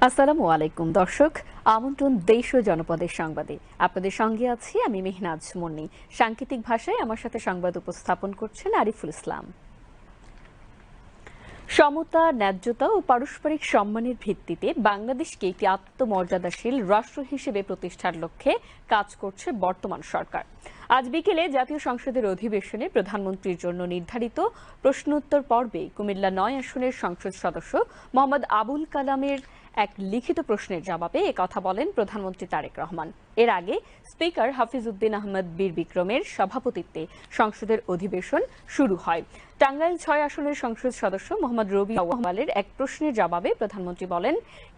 আসসালামু আলাইকুম দর্শক, আমন্ত্রণ দেশ ও জনপদের সংবাদে। আপনাদের সঙ্গে আছি আমি মেহনাজ মুন্নি। সাংকেতিক ভাষায় আমার সাথে সংবাদ উপস্থাপন করছেন আরিফুল ইসলাম। সমতা, ন্যায্যতা ও পারস্পরিক সম্মানের ভিত্তিতে বাংলাদেশকে একটি আত্মমর্যাদাশীল রাষ্ট্র হিসেবে প্রতিষ্ঠার লক্ষ্যে কাজ করছে বর্তমান সরকার। আজ বিকেলে জাতীয় সংসদের অধিবেশনে প্রধানমন্ত্রীর জন্য নির্ধারিত প্রশ্নোত্তর পর্বে কুমিল্লা ৯ আসনের সংসদ সদস্য মোহাম্মদ আবুল কালামের এক লিখিত প্রশ্নের জবাবে একথা বলেন প্রধানমন্ত্রী তারেক রহমান। এর আগে স্পিকার হাফিজউদ্দিন আহমেদ বীর বিক্রমের সভাপতিত্বে সংসদের অধিবেশন শুরু হয়। টাঙ্গাইল ৬ আসনের সংসদ সদস্য মোহাম্মদ রবি আউয়ালের এক প্রশ্নের জবাবে প্রধানমন্ত্রী বলেন,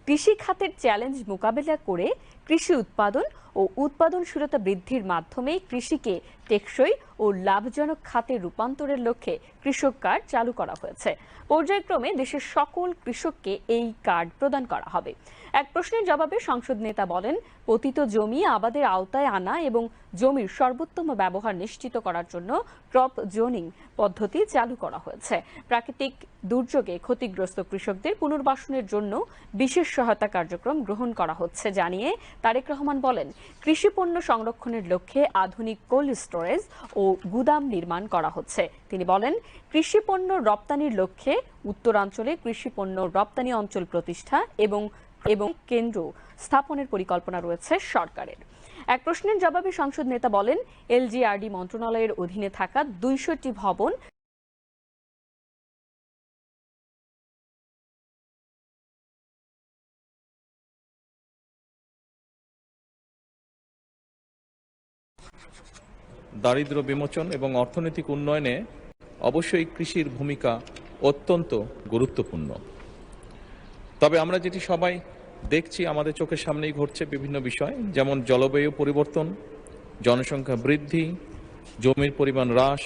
কৃষি খাতের চ্যালেঞ্জ মোকাবেলা করে কৃষি উৎপাদন ও উৎপাদনশীলতা বৃদ্ধির মাধ্যমে কৃষিকে টেকসই ও লাভজনক খাতে রূপান্তরের লক্ষ্যে কৃষক কার্ড চালু করা হয়েছে। পর্যায়ক্রমে দেশের সকল কৃষককে এই কার্ড প্রদান করা হবে। এক প্রশ্নের জবাবে সংসদ নেতা বলেন, পতিত জমি আবাদের আওতায় আনা এবং জমির সর্বোত্তম ব্যবহার নিশ্চিত করার জন্য ক্রপ জোনিং পদ্ধতি চালু করা হয়েছে। প্রাকৃতিক দুর্যোগে ক্ষতিগ্রস্ত কৃষকদের পুনর্বাসনের জন্য বিশেষ সহায়তা কার্যক্রম গ্রহণ করা হচ্ছে জানিয়ে তারেক রহমান বলেন, কৃষি পণ্য সংরক্ষণের লক্ষ্যে আধুনিক কোল্ড স্টোরেজ ও গুদাম নির্মাণ করা হচ্ছে। তিনি বলেন, কৃষি পণ্য রপ্তানির লক্ষ্যে উত্তরাঞ্চলে কৃষি পণ্য রপ্তানি অঞ্চল প্রতিষ্ঠা এবং কেন্দ্র স্থাপনের পরিকল্পনা রয়েছে সরকারের। এক প্রশ্নের জবাবে সংসদ নেতা বলেন, এলজিআরডি মন্ত্রণালয়ের অধীনে থাকা ২০০টি ভবন দারিদ্র্য বিমোচন এবং অর্থনৈতিক উন্নয়নে অবশ্যই কৃষির ভূমিকা অত্যন্ত গুরুত্বপূর্ণ। তবে আমরা যেটি সবাই দেখছি, আমাদের চোখের সামনেই ঘটছে বিভিন্ন বিষয়, যেমন জলবায়ু পরিবর্তন, জনসংখ্যা বৃদ্ধি, জমির পরিমাণ হ্রাস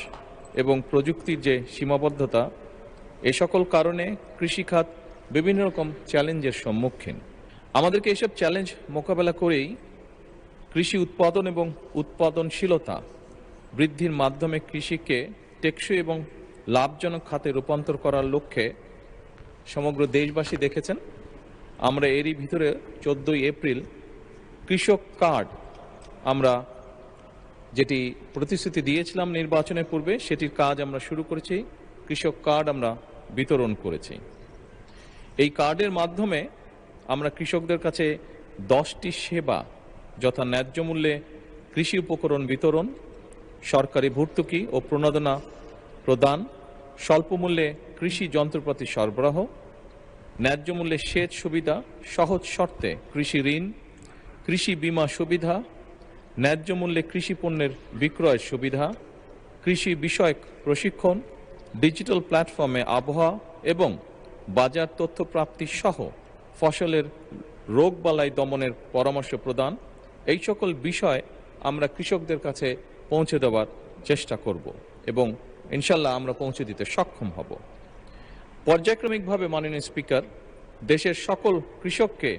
এবং প্রযুক্তির যে সীমাবদ্ধতা, এ সকল কারণে কৃষিখাত বিভিন্ন রকম চ্যালেঞ্জের সম্মুখীন। আমাদেরকে এসব চ্যালেঞ্জ মোকাবেলা করেই কৃষি উৎপাদন এবং উৎপাদনশীলতা বৃদ্ধির মাধ্যমে কৃষিকে টেকসই এবং লাভজনক খাতে রূপান্তর করার লক্ষ্যে সমগ্র দেশবাসী দেখেছেন আমরা এরই ভিতরে 14 এপ্রিল কৃষক কার্ড আমরা যেটি প্রতিশ্রুতি দিয়েছিলাম নির্বাচনের পূর্বে, সেটির কাজ আমরা শুরু করেছি। কৃষক কার্ড আমরা বিতরণ করেছি। এই কার্ডের মাধ্যমে আমরা কৃষকদের কাছে 10টি সেবা, যথা ন্যায্য মূল্যে কৃষি উপকরণ বিতরণ, সরকারি ভর্তুকি ও প্রণোদনা প্রদান, স্বল্প মূল্যে কৃষি যন্ত্রপাতি সরবরাহ, ন্যায্য মূল্যে সেচ সুবিধা, সহজ শর্তে কৃষি ঋণ, কৃষি বীমা সুবিধা, ন্যায্য মূল্যে কৃষি পণ্যের বিক্রয়ের সুবিধা, কৃষি বিষয়ক প্রশিক্ষণ, ডিজিটাল প্ল্যাটফর্মে আবহাওয়া এবং বাজার তথ্য প্রাপ্তি সহ ফসলের রোগবালাই দমনের পরামর্শ প্রদান, এই সকল বিষয় আমরা কৃষকদের কাছে পৌঁছে দেওয়ার চেষ্টা করব এবং ইনশাল্লাহ আমরা পৌঁছে দিতে সক্ষম হব। পর্যায়ক্রমিকভাবে মাননীয় স্পিকার, দেশের সকল কৃষককে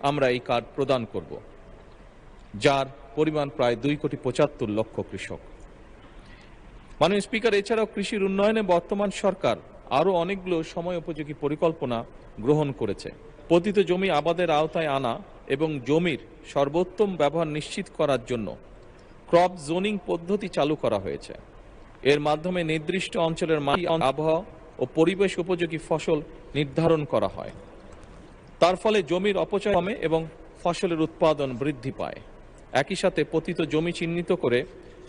আমরা এই কার্ড প্রদান করব, যার পরিমাণ প্রায় 2,75,00,000 কৃষক। মাননীয় স্পিকার, এছাড়াও কৃষির উন্নয়নে বর্তমান সরকার আরও অনেকগুলো সময় উপযোগী পরিকল্পনা গ্রহণ করেছে। পতিত জমি আবাদের আওতায় আনা এবং জমির সর্বোত্তম ব্যবহার নিশ্চিত করার জন্য ক্রপ জোনিং পদ্ধতি চালু করা হয়েছে। এর মাধ্যমে নির্দিষ্ট অঞ্চলের মাটি, আবহাওয়া ও পরিবেশ উপযোগী ফসল নির্ধারণ করা হয়। তার ফলে জমির অপচয় কমে এবং ফসলের উৎপাদন বৃদ্ধি পায়। একই সাথে পতিত জমি চিহ্নিত করে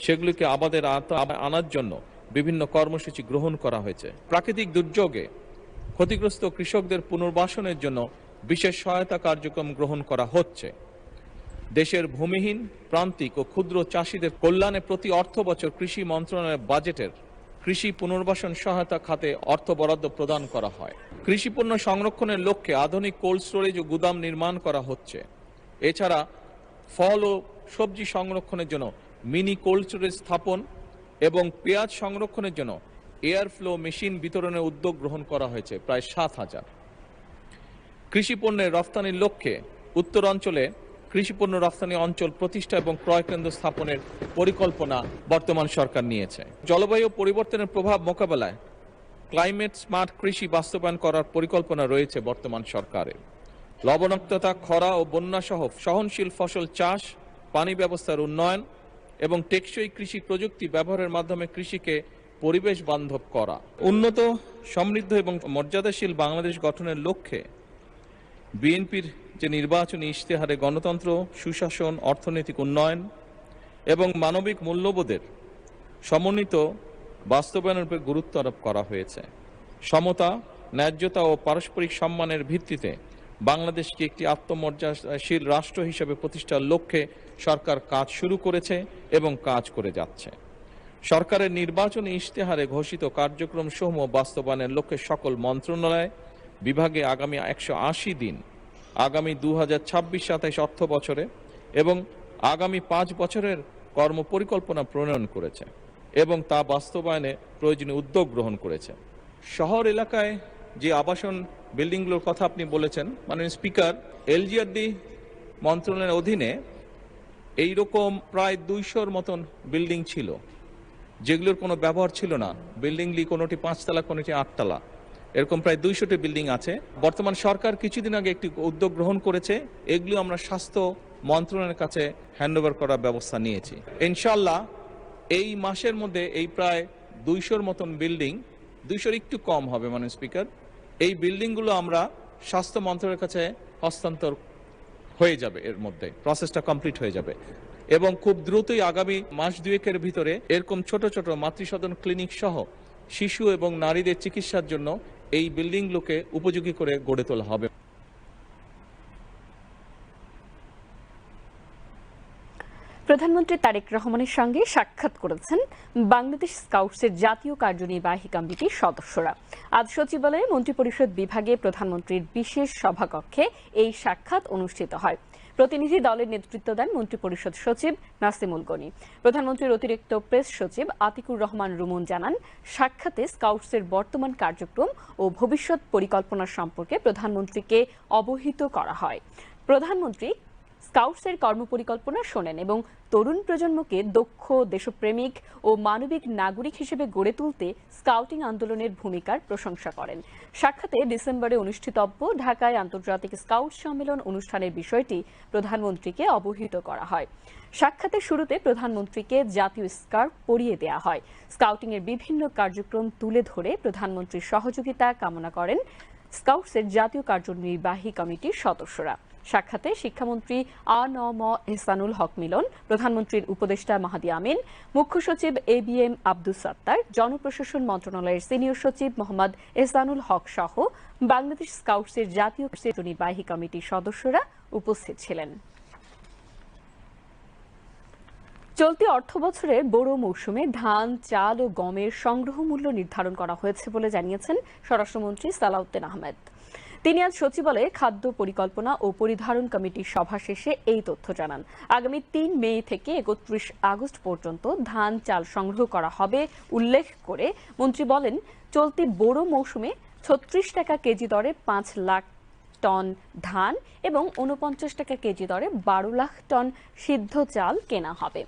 সেগুলিকে আবাদের আওতায় আনার জন্য বিভিন্ন কর্মসূচি গ্রহণ করা হয়েছে। প্রাকৃতিক দুর্যোগে ক্ষতিগ্রস্ত কৃষকদের পুনর্বাসনের জন্য বিশেষ সহায়তা কার্যক্রম গ্রহণ করা হচ্ছে। দেশের ভূমিহীন, প্রান্তিক ও ক্ষুদ্র চাষীদের কল্যাণে প্রতি অর্থ বছর কৃষি মন্ত্রণালয়ের বাজেটের কৃষি পুনর্বাসন সহায়তা খাতে অর্থ বরাদ্দ প্রদান করা হয়। কৃষি পণ্য সংরক্ষণের লক্ষ্যে আধুনিক কোল্ড স্টোরেজ ও গুদাম নির্মাণ করা হচ্ছে। এছাড়া ফল ও সবজি সংরক্ষণের জন্য মিনি কোল্ড স্টোরেজ স্থাপন এবং পেঁয়াজ সংরক্ষণের জন্য এয়ার ফ্লো মেশিন বিতরণের উদ্যোগ গ্রহণ করা হয়েছে প্রায় 7,000। কৃষি পণ্যের রফতানির লক্ষ্যে উত্তরাঞ্চলে কৃষি পণ্য রফতানি অঞ্চল প্রতিষ্ঠা এবং ক্রয় কেন্দ্র স্থাপনের পরিকল্পনা বর্তমান সরকার নিয়েছে। জলবায়ু পরিবর্তনের প্রভাব মোকাবেলায় ক্লাইমেট স্মার্ট কৃষি বাস্তবায়ন করার পরিকল্পনা রয়েছে বর্তমান সরকারের। লবণাক্ততা, খরা ও বন্যা সহ সহনশীল ফসল চাষ, পানি ব্যবস্থার উন্নয়ন এবং টেকসই কৃষি প্রযুক্তি ব্যবহারের মাধ্যমে কৃষিকে পরিবেশ বান্ধব করা। উন্নত, সমৃদ্ধ এবং মর্যাদাশীল বাংলাদেশ গঠনের লক্ষ্যে বিএনপির যে নির্বাচনী ইশতেহারে গণতন্ত্র, সুশাসন, অর্থনৈতিক উন্নয়ন এবং মানবিক মূল্যবোধের সমন্বিত বাস্তবায়নের উপর গুরুত্ব আরোপ করা হয়েছে। সমতা, ন্যায্যতা ও পারস্পরিক সম্মানের ভিত্তিতে বাংলাদেশকে একটি আত্মমর্যাদাশীল রাষ্ট্র হিসেবে প্রতিষ্ঠার লক্ষ্যে সরকার কাজ শুরু করেছে এবং কাজ করে যাচ্ছে। সরকারের নির্বাচনী ইশতেহারে ঘোষিত কার্যক্রম সমূহ বাস্তবায়নের লক্ষ্যে সকল মন্ত্রণালয় বিভাগে আগামী 180 দিন, আগামী 2026-27 অর্থ বছরে এবং আগামী 5 বছরের কর্মপরিকল্পনা প্রণয়ন করেছে এবং তা বাস্তবায়নে প্রয়োজনীয় উদ্যোগ গ্রহণ করেছে। শহর এলাকায় যে আবাসন বিল্ডিংগুলোর কথা আপনি বলেছেন, মাননীয় স্পিকার, এলজিআরডি মন্ত্রণালয়ের অধীনে এইরকম প্রায় 200-র মতন বিল্ডিং ছিল যেগুলোর কোনো ব্যবহার ছিল না। বিল্ডিংগুলি কোনোটি 5 তলা, কোনোটি 8 তলা, এরকম প্রায় 200টি বিল্ডিং আছে। বর্তমান সরকার কিছুদিন আগে একটি উদ্যোগ গ্রহণ করেছে, এগুলো আমরা স্বাস্থ্য মন্ত্রণালয়ের কাছে হ্যান্ডওভার করার ব্যবস্থা নিয়েছি। ইনশাআল্লাহ এই মাসের মধ্যে এই প্রায় 200-র মতন বিল্ডিং, 200-র একটু কম হবে মাননীয় স্পিকার, এই বিল্ডিংগুলো আমরা স্বাস্থ্য মন্ত্রণালয়ের কাছে হস্তান্তর হয়ে যাবে, এর মধ্যে প্রসেসটা কমপ্লিট হয়ে যাবে এবং খুব দ্রুতই আগামী মাস দুয়েকের ভিতরে এরকম ছোট ছোট মাতৃসদন ক্লিনিক সহ শিশু এবং নারীদের চিকিৎসার জন্য এই বিল্ডিংগুলোকে উপযোগী করে গড়ে তোলা হবে। প্রধানমন্ত্রী তারেক রহমানের সঙ্গে সাক্ষাৎ করেছেন বাংলাদেশ স্কাউটসের জাতীয় কার্যনির্বাহী কমিটির সদস্যরা। আজ সচিবালয়ে মন্ত্রিপরিষদ বিভাগে প্রধানমন্ত্রীর বিশেষ সভাকক্ষে এই সাক্ষাৎ অনুষ্ঠিত হয়। প্রতিনিধি দলের নেতৃত্ব দেন মন্ত্রিপরিষদ সচিব নাসিমুল গনি। প্রধানমন্ত্রীর অতিরিক্ত প্রেস সচিব আতিকুর রহমান রুমন জানান, সাক্ষাতে স্কাউটসের বর্তমান কার্যক্রম ও ভবিষ্যৎ পরিকল্পনা সম্পর্কে প্রধানমন্ত্রীকে অবহিত করা হয়। প্রধানমন্ত্রী স্কাউটসের কর্মপরিকল্পনা শোনেন এবং তরুণ প্রজন্মকে দক্ষ, দেশপ্রেমিক ও মানবিক নাগরিক হিসেবে গড়ে তুলতে স্কাউটিং আন্দোলনের ভূমিকার প্রশংসা করেন। সাক্ষাতে ডিসেম্বরে অনুষ্ঠিতব্য ঢাকায় আন্তর্জাতিক স্কাউট সম্মেলন অনুষ্ঠানের বিষয়টি প্রধানমন্ত্রীকে অবহিত করা হয়। সাক্ষাতের শুরুতে প্রধানমন্ত্রীকে জাতীয় স্কার্ফ পরিয়ে দেয়া হয়। স্কাউটিং এর বিভিন্ন কার্যক্রম তুলে ধরে প্রধানমন্ত্রীর সহযোগিতা কামনা করেন স্কাউটসের জাতীয় কার্যনির্বাহী কমিটির সদস্যরা। সাক্ষাতে শিক্ষামন্ত্রী আ.ন.ম এহসানুল হক মিলন, প্রধানমন্ত্রীর উপদেষ্টা মাহাদি আমিন, মুখ্য সচিব এ.বি.এম আব্দুস সাত্তার, জনপ্রশাসন মন্ত্রণালয়ের সিনিয়র সচিব মোহাম্মদ এহসানুল হক সহ বাংলাদেশ স্কাউটসের জাতীয় কার্যনির্বাহী কমিটির সদস্যরা উপস্থিত ছিলেন। চলতি অর্থবছরের বোরো মৌসুমে ধান, চাল ও গমের সংগ্রহ মূল্য নির্ধারণ করা হয়েছে বলে জানিয়েছেন স্বরাষ্ট্রমন্ত্রী সালাউদ্দিন আহমেদ। তিনি আজ সচিবালয়ে খাদ্য পরিকল্পনা ও পরিধারণ কমিটির সভা শেষে এই তথ্য জানান। আগামী 3 মে থেকে 31 আগস্ট পর্যন্ত ধান, চাল সংগ্রহ করা হবে উল্লেখ করে মন্ত্রী বলেন, চলতি বোরো মৌসুমে 36 টাকা কেজি দরে 5 লাখ টন ধান এবং 49 টাকা কেজি দরে 12 লাখ টন সিদ্ধ চাল কেনা হবে।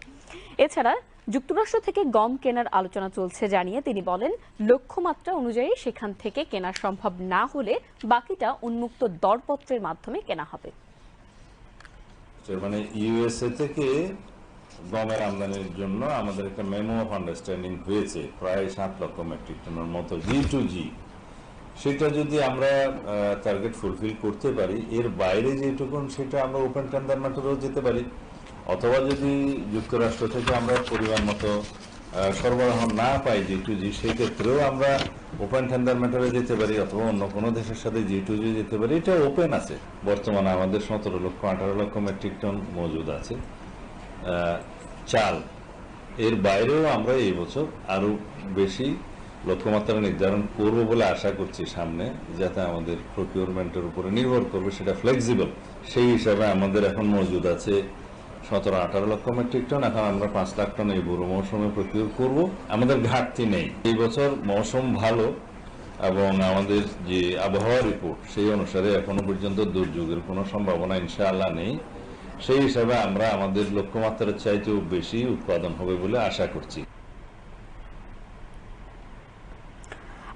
এছাড়া যুক্তরাষ্ট্র থেকে গম কেনার আলোচনা চলছে জানিয়ে তিনি বলেন, লক্ষ্যমাত্রা অনুযায়ী সেখান থেকে কেনা সম্ভব না হলে বাকিটা উন্মুক্ত দরপত্রের মাধ্যমে কেনা হবে। মানে ইউএসএ থেকে গমের আমদানির জন্য আমাদের একটা মেমো অফ আন্ডারস্ট্যান্ডিং হয়েছে প্রায় 7 লক্ষ মেট্রিক টনের মতো G2G। সেটা যদি আমরা টার্গেট ফুলফিল করতে পারি, এর বাইরে যেটুকুন সেটা আমরা ওপেন টেন্ডার মেথডেও যেতে পারি, অথবা যদি যুক্তরাষ্ট্র থেকে আমরা পরিমাণ মতো সরবরাহ না পাই G2G, সেক্ষেত্রেও আমরা ওপেন টেন্ডার মেথডে যেতে পারি অথবা অন্য কোনো দেশের সাথে G2G যেতে পারি। এটা ওপেন আছে। বর্তমানে আমাদের 17 লক্ষ 18 লক্ষ মেট্রিক টন মজুদ আছে চাল। এর বাইরেও আমরা এই বছর আরো বেশি লক্ষ্যমাত্রা নির্ধারণ করব বলে আশা করছি সামনে, যাতে আমাদের প্রকিউরমেন্টের উপরে নির্ভর করবে সেটা ফ্লেক্সিবল। সেই হিসাবে আমাদের এখন মজুদ আছে 17-18 লক্ষ মেট্রিক টন। এখন আমরা 5 লাখ টন এই বোরো মৌসুমে প্রকিউর করব। আমাদের ঘাটতি নেই। এই বছর মৌসুম ভালো এবং আমাদের যে আবহাওয়া রিপোর্ট সেই অনুসারে এখনো পর্যন্ত দুর্যোগের কোনো সম্ভাবনা ইনশাআল্লাহ নেই। সেই হিসাবে আমরা আমাদের লক্ষ্যমাত্রার চাইতেও বেশি উৎপাদন হবে বলে আশা করছি।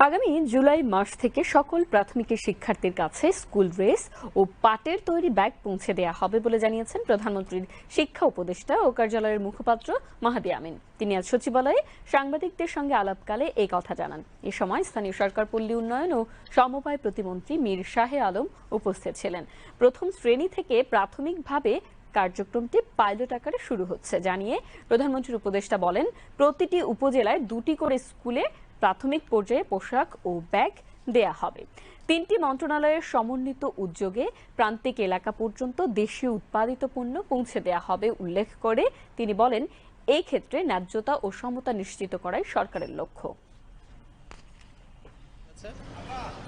আগামী জুলাই মাস থেকে সকল প্রাথমিক শিক্ষার্থীর কাছে স্কুল ড্রেস ও পাটের তৈরি ব্যাগ পৌঁছে দেওয়া হবে বলে জানিয়েছেন প্রধানমন্ত্রীর শিক্ষা উপদেষ্টা ও কার্যালয়ের মুখপাত্র মাহাদি আমিন। তিনি আজ সচিবালয়ে সাংবাদিকদের সঙ্গে আলাপকালে এই কথা জানান। এ সময় স্থানীয় সরকার, পল্লী উন্নয়ন ও সমবায় প্রতিমন্ত্রী মীর শাহে আলম উপস্থিত ছিলেন। প্রথম শ্রেণী থেকে প্রাথমিকভাবে কার্যক্রমটি পাইলট আকারে শুরু হচ্ছে জানিয়ে প্রধানমন্ত্রীর উপদেষ্টা বলেন, প্রতিটি উপজেলায় 2টি করে স্কুলে প্রাথমিক পর্যায়ে পোশাক ও ব্যাগ দেয়া হবে। 3টি মন্ত্রণালয়ের সমন্বিত উদ্যোগে প্রান্তিক এলাকা পর্যন্ত দেশীয় উৎপাদিত পণ্য পৌঁছে দেয়া হবে উল্লেখ করে তিনি বলেন, এই ক্ষেত্রে ন্যায্যতা ও সমতা নিশ্চিত করাই সরকারের লক্ষ্য।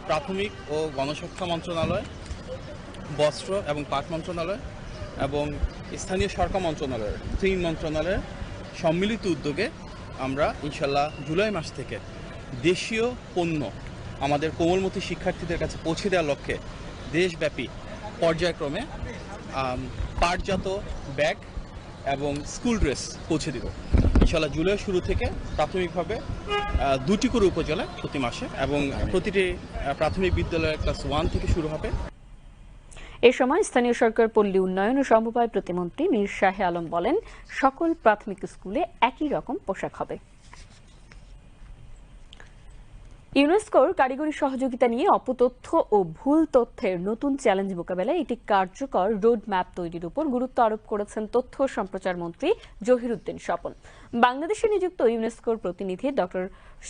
প্রাথমিক ও গণশিক্ষা মন্ত্রণালয়, বস্ত্র এবং পাট মন্ত্রণালয় এবং স্থানীয় সরকার মন্ত্রণালয়ের 3 মন্ত্রণালয়ের সম্মিলিত উদ্যোগে আমরা ইনশাল্লাহ জুলাই মাস থেকে দেশীয় পণ্য আমাদের কোমলমতি শিক্ষার্থীদের কাছে পৌঁছে দেওয়ার লক্ষ্যে দেশব্যাপী পর্যায়ক্রমে পাটজাত ব্যাগ এবং স্কুল ড্রেস পৌঁছে দেব। ইনশাল্লাহ জুলাই শুরু থেকে প্রাথমিকভাবে 2টি করে উপজেলায় প্রতি মাসে এবং প্রতিটি প্রাথমিক বিদ্যালয়ের ক্লাস 1 থেকে শুরু হবে। এ সময় স্থানীয় সরকার, পল্লী উন্নয়ন ও সমবায় প্রতিমন্ত্রী মীর শাহে আলম বলেন, সকল প্রাথমিক স্কুলে একই রকম পোশাক হবে। ইউনেস্কোর কারিগরি সহযোগিতা নিয়ে অপতথ্য ও ভুল তথ্যের নতুন চ্যালেঞ্জ মোকাবেলায় একটি কার্যকর রোড ম্যাপ তৈরির উপর গুরুত্ব আরোপ করেছেন তথ্য ও সম্প্রচার মন্ত্রী জহিরুদ্দিন স্বপন। বাংলাদেশে নিযুক্ত ইউনেস্কোর প্রতিনিধি ডক্টর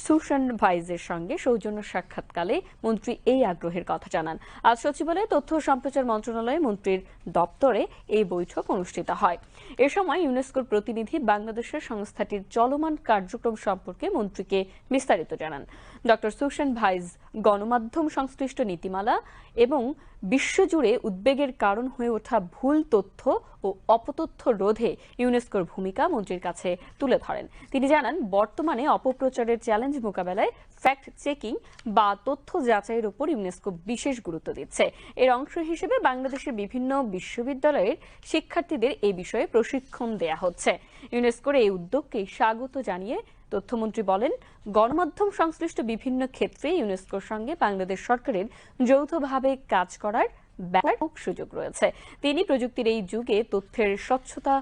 সুশান ভাইজের সঙ্গে সৌজন্য সাক্ষাৎকালে মন্ত্রী এই আগ্রহের কথা জানান। আজ সচিবালয়ে তথ্য ও সম্প্রচার মন্ত্রণালয়ে মন্ত্রীর দপ্তরে এই বৈঠক অনুষ্ঠিত হয়। এ সময় ইউনেস্কোর প্রতিনিধি বাংলাদেশের সংস্থাটির চলমান কার্যক্রম সম্পর্কে মন্ত্রীকে বিস্তারিত জানান। ডক্টর সুশান ভাইজ গণমাধ্যম সংশ্লিষ্ট নীতিমালা এবং বিশ্বজুড়ে উদ্বেগের কারণ হয়ে ওঠা ভুল তথ্য ও অপতথ্য রোধে ইউনেস্কোর ভূমিকা মন্ত্রীর কাছে তুলে ধরেন। তিনি জানান, বর্তমানে অপপ্রচারের চ্যালেঞ্জ মোকাবেলায় ফ্যাক্ট চেকিং বা তথ্য যাচাইয়ের উপর ইউনেস্কো বিশেষ গুরুত্ব দিচ্ছে। এর অংশ হিসেবে বাংলাদেশের বিভিন্ন বিশ্ববিদ্যালয়ের শিক্ষার্থীদের এই বিষয়ে প্রশিক্ষণ দেয়া হচ্ছে। ইউনেস্কোর এই উদ্যোগকে স্বাগত জানিয়ে তথ্যমন্ত্রী বলেন, গণমাধ্যম সংশ্লিষ্ট বিভিন্ন ক্ষেত্রে ইউনেস্কোর সঙ্গে বাংলাদেশ সরকারের যৌথভাবে কাজ করার ব্যাপক সুযোগ রয়েছে। তিনি প্রযুক্তির এই যুগে তথ্যের স্বচ্ছতা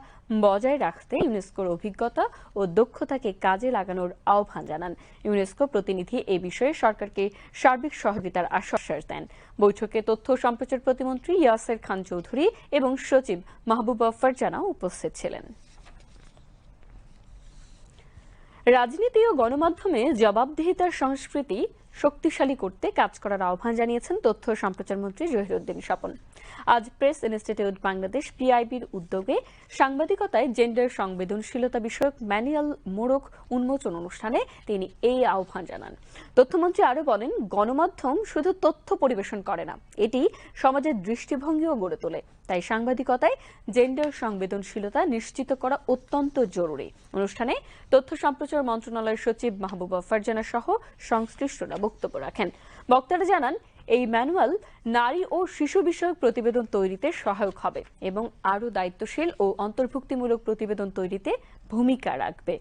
বজায় রাখতে ইউনেস্কোর অভিজ্ঞতা ও দক্ষতাকে কাজে লাগানোর আহ্বান জানান। ইউনেস্কো প্রতিনিধি এই বিষয়ে সরকারকে সার্বিক সহযোগিতার আশ্বাস দেন। বৈঠকে তথ্য ও সম্প্রচার প্রতিমন্ত্রী ইয়াসের খান চৌধুরী এবং সচিব মাহবুবা ফারজানা উপস্থিত ছিলেন। রাজনীতি ও গণমাধ্যমে জবাবদিহিতার সংস্কৃতি শক্তিশালী করতে কাজ করার আহ্বান জানিয়েছেন তথ্য ও সম্প্রচার মন্ত্রী জহিরুদ্দিন স্বপন। আজ প্রেস ইনস্টিটিউট বাংলাদেশ পিআইবির উদ্যোগে সাংবাদিকতায় জেন্ডার সংবেদনশীলতা বিষয়ক ম্যানুয়াল মোড়ক উন্মোচন অনুষ্ঠানে তিনি এই আহ্বান জানান। তথ্যমন্ত্রী আরও বলেন, গণমাধ্যম শুধু তথ্য পরিবেশন করে না, এটি সমাজের দৃষ্টিভঙ্গিও গড়ে তোলে। তাই সাংবাদিকতায় জেন্ডার সংবেদনশীলতা নিশ্চিত করা অত্যন্ত জরুরি। অনুষ্ঠানে তথ্য সম্প্রচার মন্ত্রণালয়ের সচিব মাহবুবা ফারজানা সহ সংশ্লিষ্টরা বক্তব্য রাখেন। বক্তারা জানান, এই ম্যানুয়াল নারী ও শিশু বিষয়ক প্রতিবেদন তৈরিতে সহায়ক হবে এবং আরও দায়িত্বশীল ও অন্তর্ভুক্তিমূলক প্রতিবেদন তৈরিতে ভূমিকা রাখবে।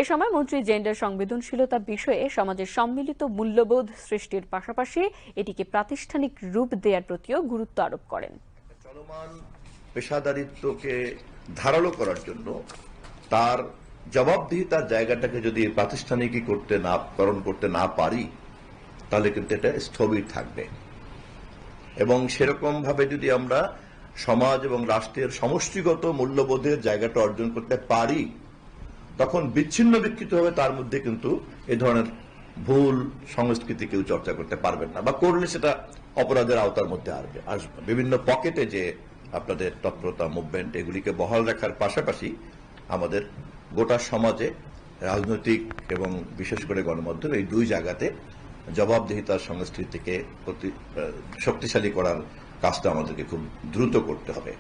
এ সময় মন্ত্রী জেন্ডার সংবেদনশীলতা বিষয়ে সমাজের সম্মিলিত মূল্যবোধ সৃষ্টির পাশাপাশি এটিকে প্রাতিষ্ঠানিক রূপ দেওয়ার প্রতিও গুরুত্ব আরোপ করেন। চলমান পেশাদারিত্বকে ধারালো করার জন্য তার জবাবদিহিতার জায়গাটাকে যদি প্রাতিষ্ঠানিকীকরণ করতে না পারি, তাহলে কিন্তু এটা স্থবির থাকবে। এবং সেরকম ভাবে যদি আমরা সমাজ এবং রাষ্ট্রের সমষ্টিগত মূল্যবোধের জায়গাটা অর্জন করতে পারি, তখন বিচ্ছিন্ন বিক্ষিপ্ত হবে তার মধ্যে কিন্তু এই ধরনের ভুল সংস্কৃতি কেউ চর্চা করতে পারবেন না, বা করলে সেটা অপরাধের আওতার মধ্যে আসবে। বিভিন্ন পকেটে যে আপনাদের তৎপরতা, মুভমেন্ট, এগুলিকে বহাল রাখার পাশাপাশি আমাদের গোটা সমাজে রাজনৈতিক এবং বিশেষ করে গণমাধ্যম এই 2 জায়গাতে জবাবদিহিতার সংস্কৃতিকে শক্তিশালী করার কাজটা আমাদেরকে খুব দ্রুত করতে হবে।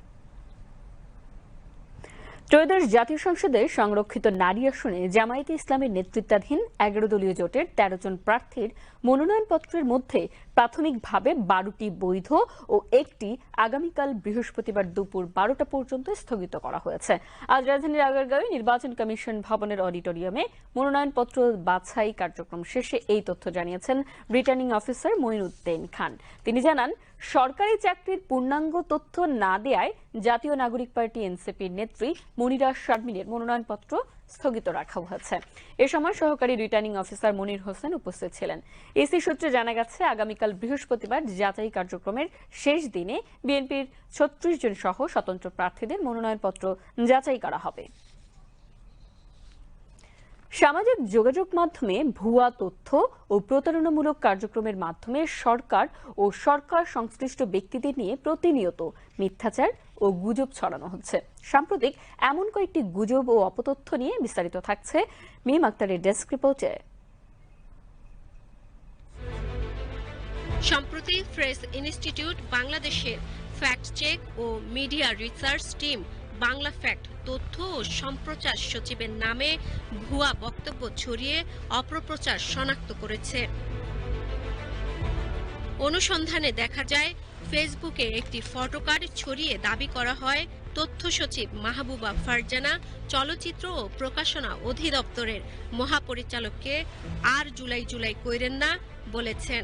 ত্রয়োদশ জাতীয় সংসদের সংরক্ষিত নারী আসনে জামায়াতে ইসলামের নেতৃত্বাধীন 11 দলীয় জোটের 13 জন প্রার্থীর মনোনয়নপত্রের মধ্যে প্রাথমিকভাবে 12টি বৈধ ও একটি আগামীকাল বৃহস্পতিবার দুপুর 12টা পর্যন্ত স্থগিত করা হয়েছে। আজ রাজধানীর আগারগাঁওয়ে নির্বাচন কমিশন ভবনের অডিটোরিয়ামে মনোনয়নপত্র বাছাই কার্যক্রম শেষে এই তথ্য জানিয়েছেন রিটার্নিং অফিসার মঈনুদ্দিন খান। তিনি জানান, সরকারি চাকরির পূর্ণাঙ্গ তথ্য না দেয়ায় জাতীয় নাগরিক পার্টি এনসিপির নেত্রী মনিরা শারমিনের মনোনয়নপত্র স্থগিত রাখা হয়েছে। এ সময় সহকারী রিটার্নিং অফিসার মনির হোসেন উপস্থিত ছিলেন। ইসি সূত্রে জানা গেছে, আগামীকাল বৃহস্পতিবার যাচাই কার্যক্রমের শেষ দিনে বিএনপির 36 জন সহ স্বতন্ত্র প্রার্থীদের মনোনয়নপত্র যাচাই করা হবে। সামাজিক যোগাযোগ মাধ্যমে ভুয়া তথ্য ও প্রতারণামূলক কার্যক্রমের মাধ্যমে সরকার ও সরকার সংশ্লিষ্ট ব্যক্তিদের নিয়ে প্রতিনিয়ত মিথ্যাচার ও গুজব ছড়ানো হচ্ছে। সাম্প্রতিক এমন কয়েকটি গুজব ও অপতথ্য নিয়ে বিস্তারিত থাকছে মিম আক্তারের ডেস্ক রিপোর্টে। সম্প্রতি প্রেস ইনস্টিটিউট বাংলাদেশের ফ্যাক্ট চেক ও media research team Bangla Fact তথ্য ও সম্প্রচার সচিবের নামে ভুয়া বক্তব্য ছড়িয়ে অপপ্রচার শনাক্ত করেছে। অনুসন্ধানে দেখা যায়, ফেসবুকে একটি ফটোকার্ড ছড়িয়ে দাবি করা হয় তথ্য সচিব মাহবুবা ফারজানা চলচ্চিত্র ও প্রকাশনা অধিদপ্তরের মহাপরিচালককে আর জুলাই কইরেন না বলেছেন।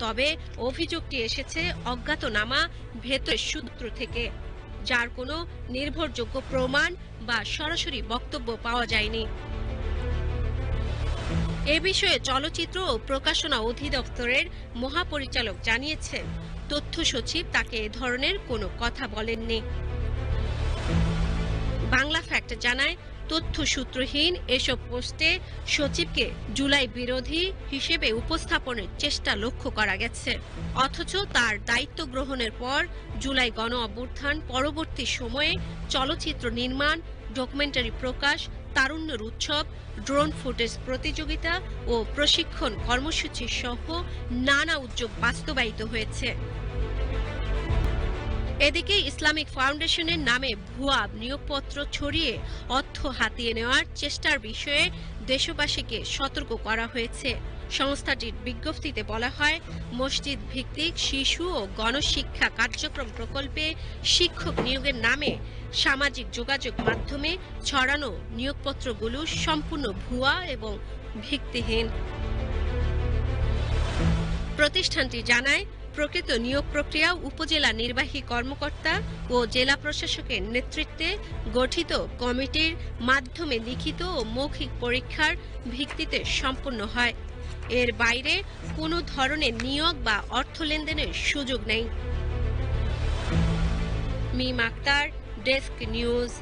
তবে অভিযোগটি এসেছে অজ্ঞাতনামা ভেতরের সূত্র থেকে, যার কোনো নির্ভরযোগ্য প্রমাণ বা সরাসরি বক্তব্য পাওয়া যায়নি। এ বিষয়ে চলচ্চিত্র ও প্রকাশনা অধিদপ্তরের মহাপরিচালক জানিয়েছেন, তথ্য সচিব তাকে এ ধরনের কোনো কথা বলেননি। বাংলা ফ্যাক্ট জানায়, তথ্য সূত্রহীন এসব পোস্টে সচিবকে জুলাই বিরোধী হিসেবে উপস্থাপনের চেষ্টা লক্ষ্য করা গেছে। অথচ তার দায়িত্ব গ্রহণের পর জুলাই গণ অভ্যুত্থান পরবর্তী সময়ে চলচ্চিত্র নির্মাণ, ডকুমেন্টারি প্রকাশ, তারুণ্যের উৎসব, ড্রোন ফুটেজ প্রতিযোগিতা ও প্রশিক্ষণ কর্মসূচি সহ নানা উদ্যোগ বাস্তবায়িত হয়েছে। এদিকে ইসলামিক ফাউন্ডেশনের নামে ভুয়া নিয়োগপত্র ছড়িয়ে অর্থ হাতিয়ে নেওয়ার চেষ্টার বিষয়ে দেশবাসীকে সতর্ক করা হয়েছে। সংস্থাটির বিজ্ঞপ্তিতে বলা হয়, মসজিদ ভিত্তিক শিশু ও গণশিক্ষা কার্যক্রম প্রকল্পে শিক্ষক নিয়োগের নামে সামাজিক যোগাযোগ মাধ্যমে ছড়ানো নিয়োগপত্রগুলো সম্পূর্ণ ভুয়া এবং ভিত্তিহীন। প্রতিষ্ঠানটি জানায়, প্রকৃত নিয়োগ প্রক্রিয়া উপজেলা নির্বাহী কর্মকর্তা ও জেলা প্রশাসকের নেতৃত্বে গঠিত কমিটির মাধ্যমে লিখিত ও মৌখিক পরীক্ষার ভিত্তিতে সম্পন্ন হয়। এর বাইরে কোনো ধরনের নিয়োগ বা অর্থ লেনদেনের সুযোগ নেই। Mim Akter, desk news.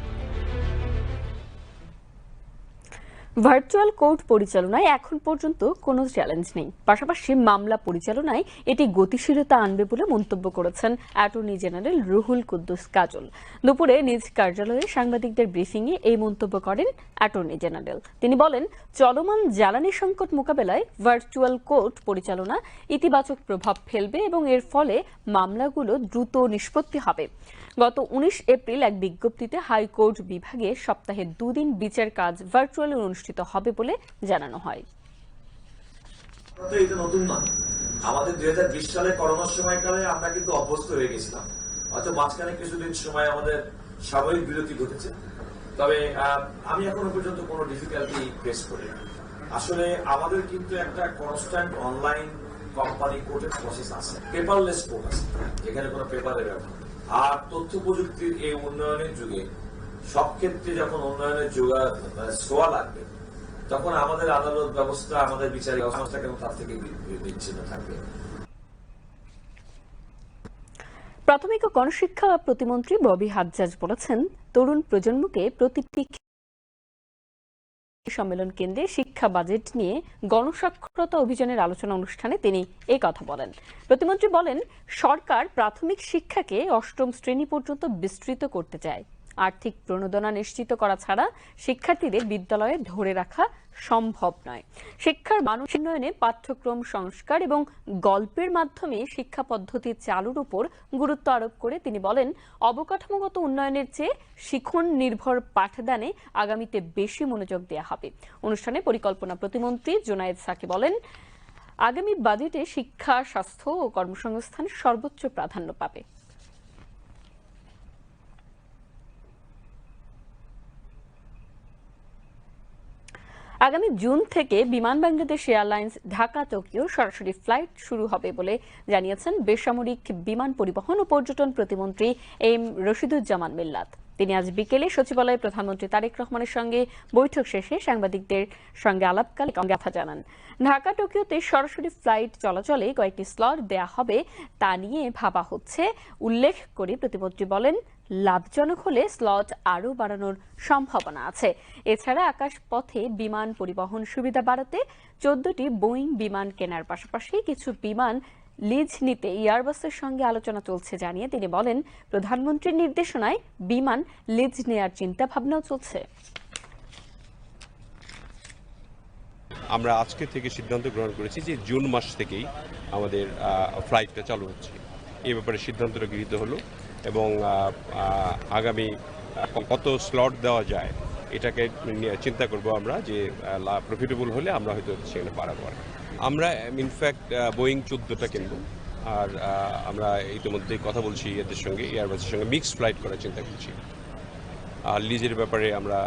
Virtual court পরিচালনায় এখন পর্যন্ত কোনো চ্যালেঞ্জ নেই। পাশাপাশি মামলা পরিচালনায় এটি গতিশীলতা আনবে বলে মন্তব্য করেছেন অ্যাটর্নি জেনারেল রুহুল কুদ্দুস কাজল। দুপুরে নিজ কার্যালয়ে সাংবাদিকদের ব্রিফিংয়ে এই মন্তব্য করেন অ্যাটর্নি জেনারেল। তিনি বলেন, চলমান জ্বালানি সংকট মোকাবেলায় ভার্চুয়াল কোর্ট পরিচালনা ইতিবাচক প্রভাব ফেলবে এবং এর ফলে মামলাগুলো দ্রুত নিষ্পত্তি হবে। গত 19 এপ্রিল এক বিজ্ঞপ্তিতে হাইকোর্ট বিভাগে সপ্তাহে 2 দিন বিচার কাজ ভার্চুয়ালি অনুষ্ঠিত হবে বলে জানানো হয়। এটা নতুন নয়, আমাদের 2020 সালে করোনার সময়কালে আমরা কিন্তু অভ্যস্ত হয়ে গেছিলাম। হয়তো মাঝখানে কিছুদিন সময় আমাদের স্বাভাবিক বিরতি ঘটেছে, তবে আমি এখনো পর্যন্ত কোনো ডিফিকাল্টি ফেস করি না। আসলে আমাদের কিন্তু একটা কনস্ট্যান্ট অনলাইন কোম্পানি কোর্টের প্রসেস আছে, পেপারলেস কোর্ট আছে, যেখানে কোনো পেপারের ব্যবহার। আর তথ্য প্রযুক্তির এই উন্নয়নের যুগে সব ক্ষেত্রে যখন উন্নয়নের ছোঁয়া লাগবে, তখন আমাদের আদালত ব্যবস্থা, আমাদের বিচারিক ব্যবস্থা কেন তার থেকে বিচ্ছিন্ন থাকবে। প্রাথমিক ও গণশিক্ষা প্রতিমন্ত্রী ববি হাজ্জাজ বলেছেন, তরুণ প্রজন্মকে প্রতিটি সম্মেলন কেন্দ্রে শিক্ষা বাজেট নিয়ে গণসাক্ষরতা অভিযানের আলোচনা অনুষ্ঠানে তিনি এই কথা বলেন। প্রতিমন্ত্রী বলেন, সরকার প্রাথমিক শিক্ষাকে 8ম শ্রেণী পর্যন্ত বিস্তৃত করতে চায়। আর্থিক প্রণোদনা নিশ্চিত করা ছাড়া শিক্ষার্থীদের বিদ্যালয়ে ধরে রাখা সম্ভব নয়। শিক্ষার মান উন্নয়নে পাঠ্যক্রম সংস্কার এবং গল্পের মাধ্যমে শিক্ষা পদ্ধতি চালুর উপর গুরুত্ব আরোপ করে তিনি বলেন, অবকাঠামোগত উন্নয়নের চেয়ে শিখন নির্ভর পাঠদানে আগামীতে বেশি মনোযোগ দেওয়া হবে। অনুষ্ঠানে পরিকল্পনা প্রতিমন্ত্রী জুনায়েদ সাকি বলেন, আগামী বাজেটে শিক্ষা, স্বাস্থ্য ও কর্মসংস্থান সর্বোচ্চ প্রাধান্য পাবে। আগামী জুন থেকে বিমান বাংলাদেশ এয়ারলাইন্স ঢাকা টোকিও সরাসরি ফ্লাইট শুরু হবে বলে জানিয়েছেন বেসামরিক বিমান পরিবহন ও পর্যটন প্রতিমন্ত্রী এম রশিদুজ্জামান মিল্লাত। তিনি আজ বিকেলে সচিবালয়ে প্রধানমন্ত্রী তারেক রহমানের সঙ্গে বৈঠক শেষে সাংবাদিকদের সঙ্গে আলাপকালে কথা জানান। ঢাকা টোকিওতে সরাসরি ফ্লাইট চলাচলে কয়েকটি স্লট দেয়া হবে তা নিয়ে ভাবা হচ্ছে উল্লেখ করে প্রতিমন্ত্রী বলেন, লাভজনক হলে স্লট আরও বাড়ানোর সম্ভাবনা আছে। এছাড়া আকাশপথে বিমান পরিবহন সুবিধা বাড়াতে 14টি বোয়িং বিমান কেনার পাশাপাশি কিছু বিমান লিজ নিতে এয়ারবাসের সঙ্গে আলোচনা চলছে জানিয়ে তিনি বলেন, প্রধানমন্ত্রীর নির্দেশনায় বিমান লিজ নেয়ার চিন্তা ভাবনাও চলছে। আমরা আজকে থেকে সিদ্ধান্ত গ্রহণ করেছি যে জুন মাস থেকেই আমাদের ফ্লাইটটা চালু হচ্ছে। এই ব্যাপারে সিদ্ধান্তটা গৃহীত হলো এবং আগামী কত স্লট দেওয়া যায় এটাকে চিন্তা করব আমরা, যে প্রফিটেবল হলে আমরা হয়তো সেখানে বাড়াবো। আমরা ইনফ্যাক্ট বোয়িং 14টা কিনবো, আর আমরা ইতিমধ্যেই কথা বলছি এদের সঙ্গে, এয়ারবাসের সঙ্গে মিক্সড ফ্লাইট করার চিন্তা করছি। আর লিজের ব্যাপারে আমরা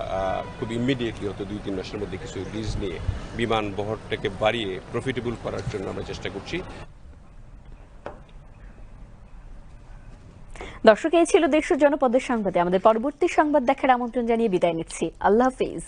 খুব ইমিডিয়েটলি হয়তো 2-3 মাসের মধ্যে কিছু লিজ নিয়ে বিমান বহরটাকে বাড়িয়ে প্রফিটেবল করার জন্য আমরা চেষ্টা করছি। দর্শক, এই ছিল দেশ ও জনপদের সংবাদে। আমাদের পরবর্তী সংবাদ দেখার আমন্ত্রণ জানিয়ে বিদায় নিচ্ছি। আল্লাহ হাফেজ।